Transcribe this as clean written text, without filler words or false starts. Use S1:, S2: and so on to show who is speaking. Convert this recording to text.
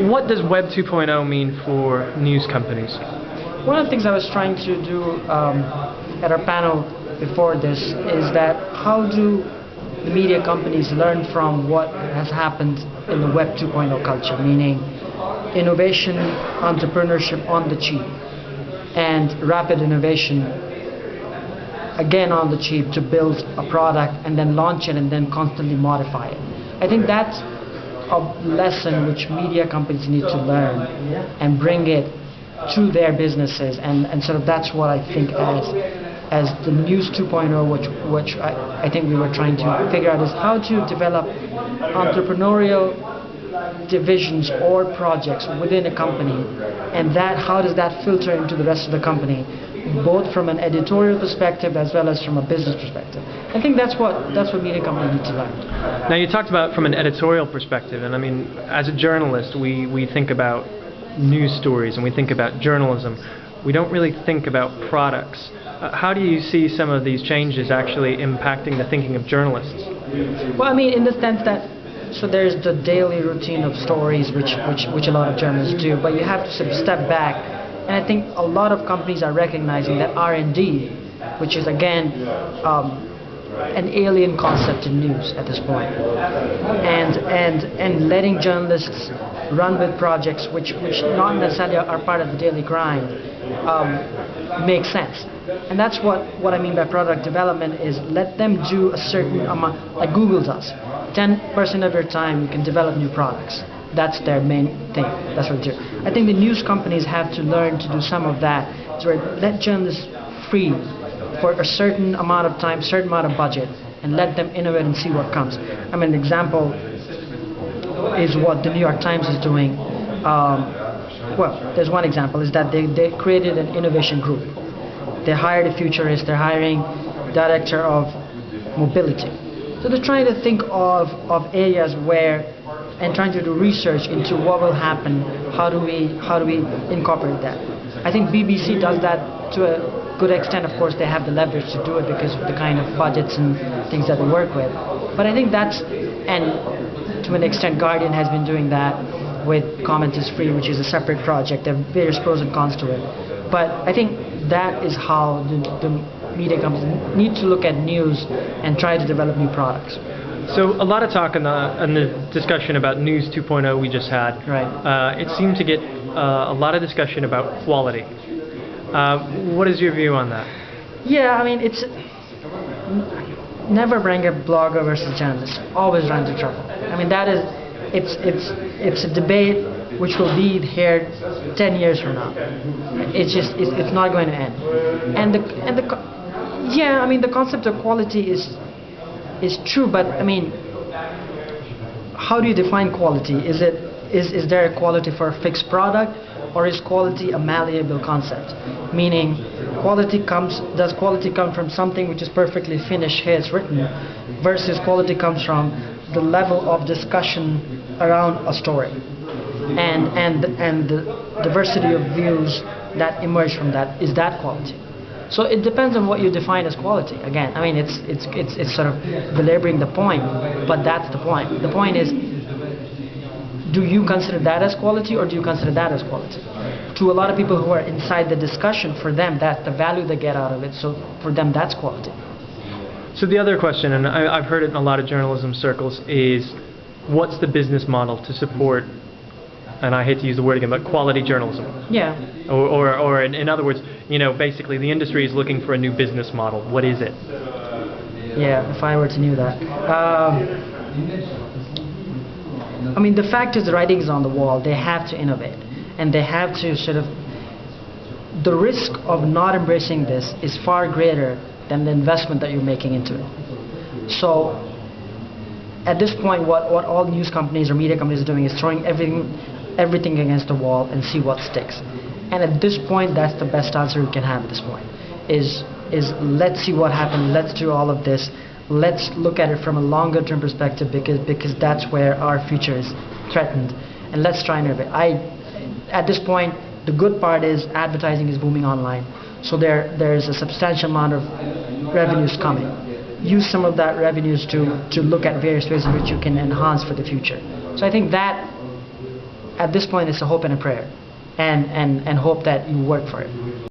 S1: what does Web 2.0 mean for news companies?
S2: One of the things I was trying to do at our panel before this is that how do the media companies learn from what has happened in the Web 2.0 culture, meaning innovation, entrepreneurship on the cheap, and rapid innovation again on the cheap to build a product and then launch it and then constantly modify it. I think that's a lesson which media companies need to learn and bring it to their businesses, and sort of that's what I think as the News 2.0, which I think we were trying to figure out, is how to develop entrepreneurial divisions or projects within a company, and that how does that filter into the rest of the company, both from an editorial perspective as well as from a business perspective. I think that's what media companies need to learn.
S1: Now, you talked about from an editorial perspective, and I mean, as a journalist, we think about news stories and we think about journalism. We don't really think about products. How do you see some of these changes actually impacting the thinking of journalists?
S2: Well, I mean, in the sense that, so there's the daily routine of stories which a lot of journalists do, but you have to sort of step back, and I think a lot of companies are recognizing that R&D, which is again an alien concept in news at this point, and letting journalists run with projects which not necessarily are part of the daily grind makes sense. And that's what I mean by product development, is let them do a certain amount, like Google does. 10% of your time you can develop new products. That's their main thing. That's what they do. I think the news companies have to learn to do some of that, to let journalists free for a certain amount of time, certain amount of budget, and let them innovate and see what comes. I mean, an example is what the New York Times is doing. Well, there's one example, is that they created an innovation group. They hired a futurist, they're hiring director of mobility. So they're trying to think of areas where, and trying to do research into what will happen, how do we incorporate that. I think BBC does that to a good extent. Of course, they have the leverage to do it because of the kind of budgets and things that they work with. But I think that's, and to an extent Guardian has been doing that with Comment is Free, which is a separate project. There are various pros and cons to it. But I think that is how the media companies need to look at news and try to develop new products.
S1: So a lot of talk in the discussion about News 2.0 we just had.
S2: Right.
S1: It seemed to get a lot of discussion about quality. What is your view on that?
S2: Yeah, I mean, it's never bring a blogger versus journalist. Always run into trouble. I mean, that is, it's a debate which will be here 10 years from now. It's not going to end. Yeah, I mean, the concept of quality is true, but I mean, how do you define quality? Is there a quality for a fixed product, or is quality a malleable concept? Meaning, does quality come from something which is perfectly finished, here it's written, versus quality comes from the level of discussion around a story, and the diversity of views that emerge from that. Is that quality? So it depends on what you define as quality. Again, I mean, it's sort of belaboring the point, but that's the point. The point is, do you consider that as quality, or do you consider that as quality? To a lot of people who are inside the discussion, for them, that's the value they get out of it. So for them, that's quality.
S1: So the other question, and I've heard it in a lot of journalism circles, is what's the business model to support, and I hate to use the word again, but quality journalism?
S2: Yeah.
S1: Or in other words, you know, basically the industry is looking for a new business model. What is it?
S2: Yeah, if I were to know that. I mean, the fact is, the writing is on the wall. They have to innovate, and they have to sort of, the risk of not embracing this is far greater than the investment that you're making into it. So at this point, what all news companies or media companies are doing is throwing everything against the wall and see what sticks. And at this point, that's the best answer we can have at this point, is let's see what happens, let's do all of this, let's look at it from a longer term perspective, because that's where our future is threatened, and let's try and innovate. At this point, the good part is advertising is booming online, so there is a substantial amount of revenues coming. Use some of that revenues to look at various ways in which you can enhance for the future. So I think that at this point, it's a hope and a prayer, and hope that you work for it.